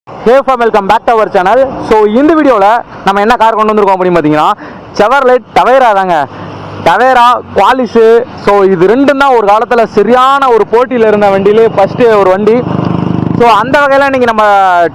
Welcome back to our channel. So இந்த வீடியோவில் நம்ம என்ன கார் கொண்டு வந்திருக்கோம் அப்படின்னு பார்த்தீங்கன்னா செவர்லெட் டவேரா தாங்க. Tavera Qualis. ஸோ இது ரெண்டும் தான் ஒரு காலத்தில் சரியான ஒரு போட்டியில் இருந்த வண்டியிலே ஃபஸ்ட்டு ஒரு வண்டி. ஸோ அந்த வகையில் இன்றைக்கி நம்ம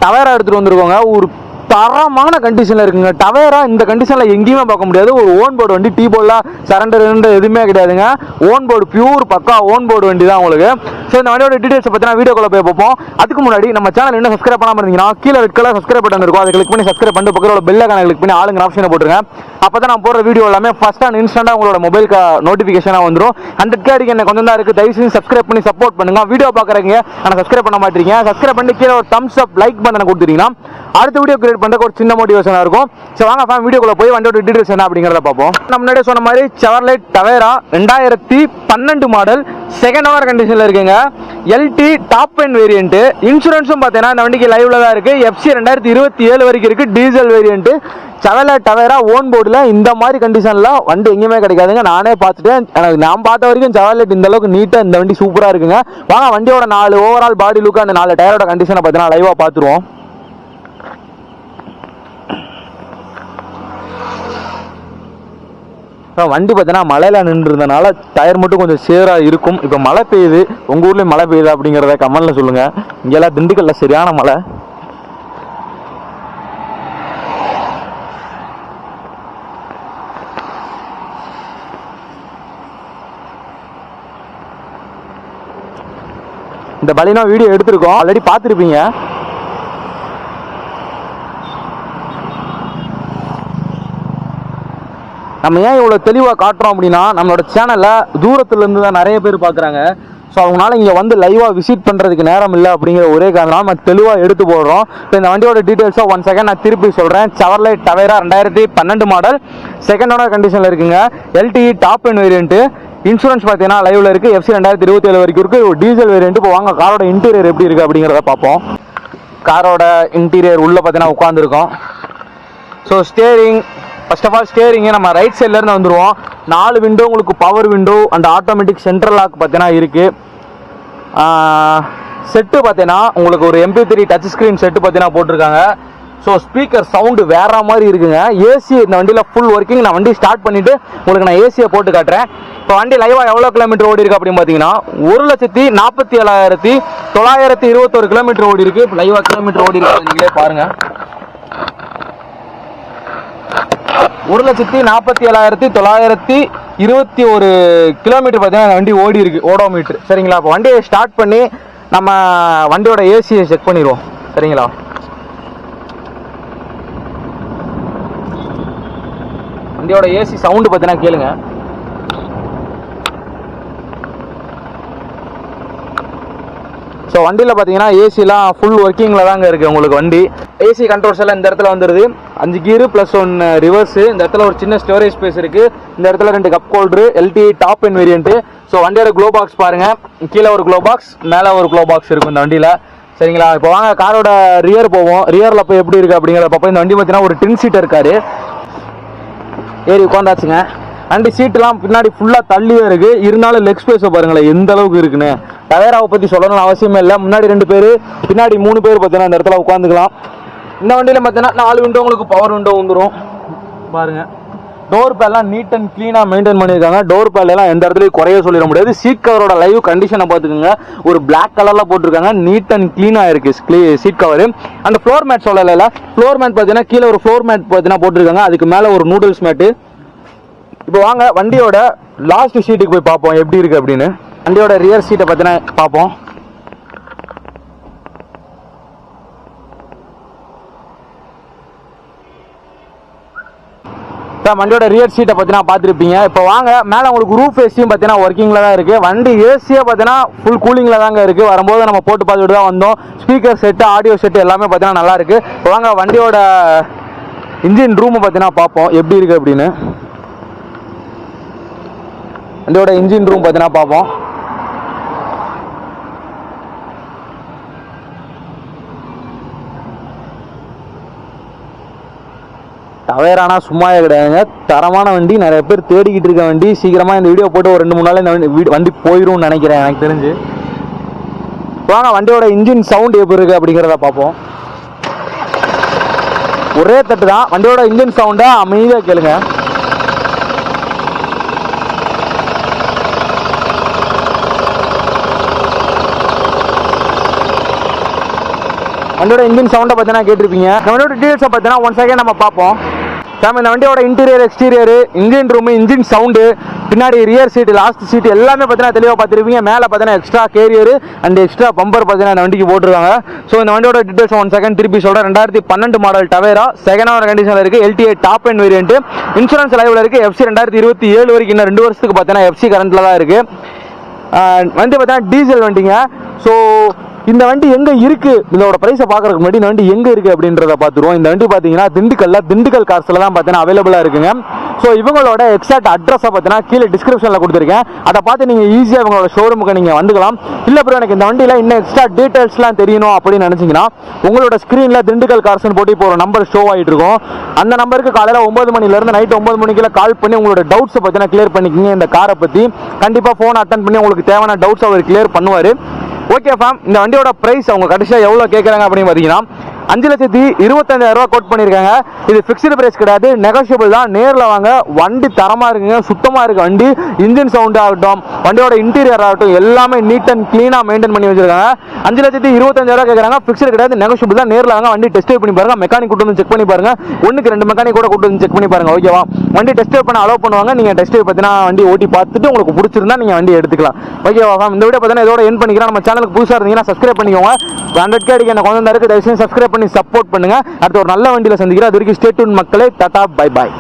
டவேரா எடுத்துகிட்டு வந்திருக்கோங்க. ஒரு தரமான கண்டிஷனில் இருக்குங்க. டவேரா இந்த கண்டிஷனில் எங்கேயுமே பார்க்க முடியாது. ஒரு ஓன் போர்டு வண்டி, டீ போர்டில் சரண்டர் எதுவுமே கிடையாதுங்க. ஓன் போர்டு, பியூர் பக்கா ஓன் போர்டு வண்டி தான் உங்களுக்கு. ஸோ இந்த வண்டியோட டீடைல்ஸை பற்றினா வீடியோக்குள்ள போய் பார்ப்போம். அதுக்கு முன்னாடி நம்ம சேனல் இன்னும் சப்ஸ்கிரைப் பண்ணாமல் இருந்தீங்கன்னா கீழே ரெட் கலர் சப்ஸ்கிரைப் பட்டன் இருக்கும், அதை கிளிக் பண்ணி சப்ஸ்கிரைப் பண்ணிட்டு பக்கத்தில் பெல் ஐகானை கிளிக் பண்ணி ஆளுங்க ஆப்ஷனை போட்டுருங்க. அப்போ தான் நான் போடுற வீடியோ எல்லாமே ஃபர்ஸ்ட் அண்ட் இன்ஸ்டன்ட்டாக உங்களோட மொபைலுக்கு நோட்டிஃபிகேஷனாக வந்துடும். 100K அடிக்க எனக்கு கொஞ்சம் தான் இருக்குது. தயவு செஞ்சு சப்ஸ்கிரைப் பண்ணி சப்போர்ட் பண்ணுங்க. வீடியோ பார்க்குறீங்க ஆனால் சப்ஸ்கிரைப் பண்ண மாட்டீங்க. சப்ஸ்கிரைப் பண்ணி கீழே ஒரு தம்ஸ் அப் லைக் பட்டனை கொடுத்துட்டீங்கன்னா அடுத்த வீடியோ கிரியேட் பண்ணுறதுக்கு ஒரு சின்ன மோட்டிவேஷனாக இருக்கும். ஸோ வாங்க ஃபேன் வீடியோக்குள்ள போய் வண்டியோட டீடைல்ஸ் என்ன அப்படிங்கிறத பார்ப்போம். நம்ம முன்னாடியே சொன்ன மாதிரி Chevrolet Tavera 2012 model, second owner கண்டிஷனில் இருக்குங்க. LT top end variant. இன்சூரன்ஸும் பார்த்தீங்கன்னா இந்த வண்டிக்கு லைவ்ல தான் இருக்கு. FC 2027 வரைக்கும் இருக்கு. Diesel variant. Chevrolet Tavera own போர்டில் இந்த மாதிரி கண்டிஷனில் வண்டி எங்கேயுமே கிடைக்காதுங்க. நானே பார்த்துட்டேன். எனக்கு நான் பார்த்த வரைக்கும் செவர்லெட் இந்த அளவுக்கு நீட்டாக இந்த வண்டி சூப்பராக இருக்குங்க. வாங்க வண்டியோட 4 ஓவரால் பாடி லுக் அந்த 4 டயரோட கண்டிஷனை பார்த்தீங்கன்னா லைவாக பார்த்துருவோம். வண்டி பார்த்தீங்கன்னா மழையில் நின்றுருந்தனால டயர் மட்டும் கொஞ்சம் சேராக இருக்கும். இப்போ மழை பெய்யுது. உங்கள் ஊர்லேயும் மழை பெய்யுது அப்படிங்கிறத கமெண்ட்டில் சொல்லுங்கள். இங்கெல்லாம் திண்டுக்கல்ல சரியான மழை. இந்த பலினா வீடியோ எடுத்திருக்கோம், ஆல்ரெடி பார்த்துருப்பீங்க. நம்ம ஏன் இவ்வளோ தெளிவாக காட்டுறோம் அப்படின்னா நம்மளோட சேனலில் தூரத்துலேருந்து தான் நிறைய பேர் பார்க்குறாங்க. ஸோ அவங்களால இங்கே வந்து லைவாக விசிட் பண்ணுறதுக்கு நேரம் இல்லை அப்படிங்கிற ஒரே காரணம் நம்ம தெளிவாக எடுத்து போடுறோம். இப்போ இந்த வண்டியோட டீட்டெயில்ஸாக ஒன் செகண்ட் நான் திருப்பி சொல்கிறேன். Chevrolet Tavera 2012 model, second owner கண்டிஷனில் இருக்குங்க. LTE top end variant. Insurance பார்த்தீங்கன்னா லைவ்ல இருக்குது. FC 2027 வரைக்கும் இருக்குது. ஒரு டீசல் வேரியன்ட். இப்போ வாங்க காரோட இன்டீரியர் எப்படி இருக்குது அப்படிங்கிறத பார்ப்போம். காரோட இன்டீரியர் உள்ளே பார்த்தீங்கன்னா உட்காந்துருக்கோம். So steering, first of all steering நம்ம ரைட் சைட்லேருந்து வந்துடுவோம். 4 விண்டோ உங்களுக்கு power window and automatic central lock பார்த்தீங்கன்னா இருக்குது. செட்டு பார்த்தீங்கன்னா உங்களுக்கு ஒரு MP3 டச் ஸ்க்ரீன் செட்டு பார்த்தீங்கன்னா போட்டிருக்காங்க. ஸோ ஸ்பீக்கர் சவுண்டு வேற மாதிரி இருக்குங்க. ஏசி இந்த வண்டியில் ஃபுல் ஒர்க்கிங். நான் வண்டி ஸ்டார்ட் பண்ணிவிட்டு உங்களுக்கு நான் ஏசியை போட்டு காட்டுறேன். இப்போ வண்டி லைவாக எவ்வளோ கிலோமீட்டர் ஓடி இருக்கு அப்படின்னு பார்த்தீங்கன்னா 1,47,921 கிலோமீட்டர் ஓடி இருக்கு. இப்போ லைவாக கிலோமீட்டர் ஓடி இருக்கு நீங்களே பாருங்கள். 1,47,921 கிலோமீட்டர் பார்த்தீங்கன்னா வண்டி ஓடி இருக்கு, ஓடோமீட்டர். சரிங்களா? இப்போ வண்டியை ஸ்டார்ட் பண்ணி நம்ம வண்டியோட ஏசியை செக் பண்ணிடுவோம். சரிங்களா? வண்டியோட ஏசி சவுண்டு பார்த்தீங்கன்னா கேளுங்க. ஸோ வண்டியில் பார்த்தீங்கன்னா ஏசிலாம் ஃபுல் ஒர்க்கிங்கில் தாங்க இருக்குது உங்களுக்கு. வண்டி ஏசி கண்ட்ரோல்ஸ் எல்லாம் இந்த இடத்துல வந்துடுது. 5 கீரு ப்ளஸ் 1 ரிவர்ஸு. இந்த இடத்துல ஒரு சின்ன ஸ்டோரேஜ் ஸ்பேஸ் இருக்குது. இந்த இடத்துல 2 cup holder. LTE top end variant. So வண்டியோட க்ளோ பாக்ஸ் பாருங்கள். கீழே ஒரு க்ளோ பாக்ஸ், மேலே ஒரு க்ளோ பாக்ஸ் இருக்கும் இந்த வண்டியில். சரிங்களா? இப்போ வாங்க காரோட ரியர் போவோம். ரியரில் போய் எப்படி இருக்குது அப்படிங்கிறத பார்ப்போம். இந்த வண்டி பார்த்தீங்கன்னா ஒரு 10 சீட்டர் இருக்காரு. ஏறி உட்காந்தாச்சுங்க. வண்டி சீட்டுலாம் பின்னாடி ஃபுல்லாக தள்ளியே இருக்குது. இருந்தாலும் லெக் ஸ்பேஸை பாருங்களேன் எந்த அளவுக்கு இருக்குன்னு. டவேராவை பற்றி சொல்லணும்னு அவசியமே இல்லை. முன்னாடி 2 பேர், பின்னாடி 3 பேர் பார்த்தீங்கன்னா இந்த இடத்துல உட்காந்துக்கலாம். இந்த வண்டியில் பார்த்தீங்கன்னா 4 விண்டோ உங்களுக்கு பவர் விண்டோ வந்துடும் பாருங்கள். டோர் பேட்லாம் நீட் அண்ட் க்ளீனாக மெயின்டைன் பண்ணியிருக்காங்க. டோர் பேட்லாம் எந்த இடத்துலையும் குறைய சொல்லிட முடியாது. சீட் கவரோட லைவ் கண்டிஷனை பார்த்துக்கோங்க. ஒரு பிளாக் கலரில் போட்டிருக்காங்க. நீட் அண்ட் க்ளீனாக இருக்குது சீட் கவரு. அந்த ஃப்ளோர் மேட் சொல்லலை. ஃப்ளோர் மேட் பார்த்தீங்கன்னா கீழே ஒரு ஃப்ளோர் மேட் பார்த்தீங்கன்னா போட்டிருக்காங்க. அதுக்கு மேலே ஒரு நூடுல்ஸ் மேட்டு. இப்போ வாங்க வண்டியோட லாஸ்ட் சீட்டுக்கு போய் பார்ப்போம் எப்படி இருக்குது அப்படின்னு. வண்டியோட ரியர் சீட்டை பார்த்தீங்கன்னா பார்ப்போம். வண்டியோட ரியர் சீட்டை பார்த்தீங்கன்னா பார்த்துருப்பீங்க. இப்போ வாங்க மேலே உங்களுக்கு ரூஃப் ஏசியும் பார்த்தீங்கன்னா ஒர்க்கிங்கில் தான் இருக்குது. வண்டி ஏசியை பார்த்தீங்கன்னா ஃபுல் கூலிங்கில் தாங்க இருக்குது. வரும்போது நம்ம போட்டு பார்த்துட்டு தான் வந்தோம். ஸ்பீக்கர் செட்டு, ஆடியோ செட்டு எல்லாமே பார்த்தீங்கன்னா நல்லா இருக்குது. இப்போ வாங்க வண்டியோட இன்ஜின் ரூமை பார்த்தீங்கன்னா பார்ப்போம் எப்படி இருக்குது அப்படின்னு. வண்டியோட இன்ஜின் ரூம் பார்த்தீங்கன்னா பார்ப்போம். டவேரானா சும்மாவே கிடையாதுங்க. தரமான வண்டி, நிறைய பேர் தேடிக்கிட்டு இருக்க வண்டி. சீக்கிரமாக இந்த வீடியோ போட்டு ஒரு 2-3 நாள் இந்த வண்டி போயிடும்னு நினைக்கிறேன் எனக்கு தெரிஞ்சு. வாங்க வண்டியோட இன்ஜின் சவுண்ட் எப்படி இருக்குது அப்படிங்கிறத பார்ப்போம். ஒரே தட்டு தான். வண்டியோட இன்ஜின் சவுண்டை அமைதியாக கேளுங்க. வண்டியோட இன்ஜின் சவுண்டை பார்த்தீங்கன்னா கேட்டிருப்பீங்க. இந்த வண்டியோட டீடைல்ஸை பார்த்தீங்கன்னா ஒன் செகண்ட் நம்ம பார்ப்போம். இந்த வண்டியோட interior exterior engine room engine sound பின்னாடி ரியர் சீட்டு லாஸ்ட் சீட்டு எல்லாமே பார்த்தீங்கன்னா தெளிவாக பார்த்துருப்பீங்க. மேலே பார்த்தீங்கன்னா extra carrier and extra bumper பார்த்தீங்கன்னா இந்த வண்டிக்கு போட்டுருக்காங்க. ஸோ இந்த வண்டியோட டீடைல்ஸ் ஒன் செகண்ட் திருப்பி சொல்கிறேன். 2012 மாடல் டவேரா செகண்ட் ஓனர் கண்டிஷனில் இருக்குது. LTA top and variant insurance லைவில் இருக்குது. FC 2027 வரைக்கும் இன்னும் 2 வருஷத்துக்கு பார்த்தீங்கன்னா FC கரண்ட்டில் தான் இருக்குது. வண்டி பார்த்தீங்கன்னா டீசல் வண்டிங்க. ஸோ இந்த வண்டி எங்கே இருக்குது, இதோட ப்ரைஸை பார்க்குறதுக்கு முன்னாடி இந்த வண்டி எங்கே இருக்குது அப்படின்றத பார்த்துருவோம். இந்த வண்டி பார்த்தீங்கன்னா திண்டுக்கல் கார்ஸில் தான் பார்த்தீங்கன்னா அவைலபிளாக இருக்குங்க. ஸோ இவங்களோட எக்ஸாக்ட் அட்ரஸை பார்த்தீங்கன்னா கீழே டிஸ்கிரிப்ஷனில் கொடுத்துருக்கேன். அதை பார்த்து நீங்கள் ஈஸியாக இவங்களோட ஷோரூமுக்கு நீங்கள் வந்துக்கலாம். இல்லை ப்ரோ எனக்கு இந்த வண்டியில் இன்னும் எக்ஸ்ட்ரா டீட்டெயில்ஸ்லாம் தெரியணும் அப்படின்னு நினச்சிங்கன்னா உங்களோட ஸ்க்ரீனில் திண்டுக்கல் கார்ஸ்னு போட்டு இப்போ ஒரு நம்பர் ஷோ ஆகிட்டு இருக்கும். அந்த நம்பருக்கு காலையில் 9 மணிலேருந்து நைட்டு 9 மணிக்குள்ள கால் பண்ணி உங்களோட டவுட்ஸை பார்த்தீங்கன்னா கிளியர் பண்ணிக்கிங்க. இந்த காரை பற்றி கண்டிப்பாக ஃபோன் அட்டன் பண்ணி உங்களுக்கு தேவையான டவுட்ஸ் அவர் கிளியர் பண்ணுவார். ஓகே ஃபேம், இந்த வண்டியோட பிரைஸ் அவங்க கடைசியாக எவ்வளோ கேட்குறாங்க அப்படின்னு பார்த்தீங்கன்னா 5,25,000 கோட் பண்ணியிருக்காங்க. இது ஃபிக்ஸ்டு பிரைஸ் கிடையாது, நெகோஷியபிள் தான். நேரில் வாங்க, வண்டி தரமாக இருக்குங்க, சுத்தமாக இருக்குது வண்டி. இன்ஜின் சவுண்டு ஆகட்டும், வண்டியோட இன்டீரியர் ஆகட்டும் எல்லாமே நீட் அண்ட் க்ளீனாக மெயின்டைன் பண்ணி வச்சிருக்காங்க. 5,25,000 கேட்குறாங்க, ஃபிக்ஸ்டு கிடையாது, நெகோஷியபிள் தான். நேரில் வாங்க, வண்டி டெஸ்ட் பண்ணி பாருங்க, மெக்கானிக் கூட்டு வந்து செக் பண்ணி பாருங்க. 1க்கு 2 மெக்கானிக் கூட கூட்டு வந்து செக் பண்ணி பாருங்க. ஓகேவா, வண்டி டெஸ்ட் பண்ண அலோவ் பண்ணுவாங்க. நீங்கள் டெஸ்ட் பார்த்தீங்கன்னா வண்டி ஓட்டி பார்த்துட்டு உங்களுக்கு பிடிச்சிருந்தா நீங்கள் வண்டி எடுத்துக்கலாம். ஓகேவா ஃபேம், இந்த வீடியோ பார்த்தீங்கன்னா இதோட என் பண்ணிக்கிறேன். நம்ம சேனலுக்கு புதுசாக இருந்தீங்கன்னா சப்ஸ்கிரைப் பண்ணிக்கோங்க. 100K அடிக்க என்ன கொஞ்சம் தான் இருக்குது, தயவுசெய்து சப்ஸ்கிரைப் பண்ணி சப்போர்ட் பண்ணுங்க. அடுத்து ஒரு நல்ல வண்டியில் சந்திக்கிறேன். அது வரைக்கும் ஸ்டே டியூன் மக்களே. Tata bye bye.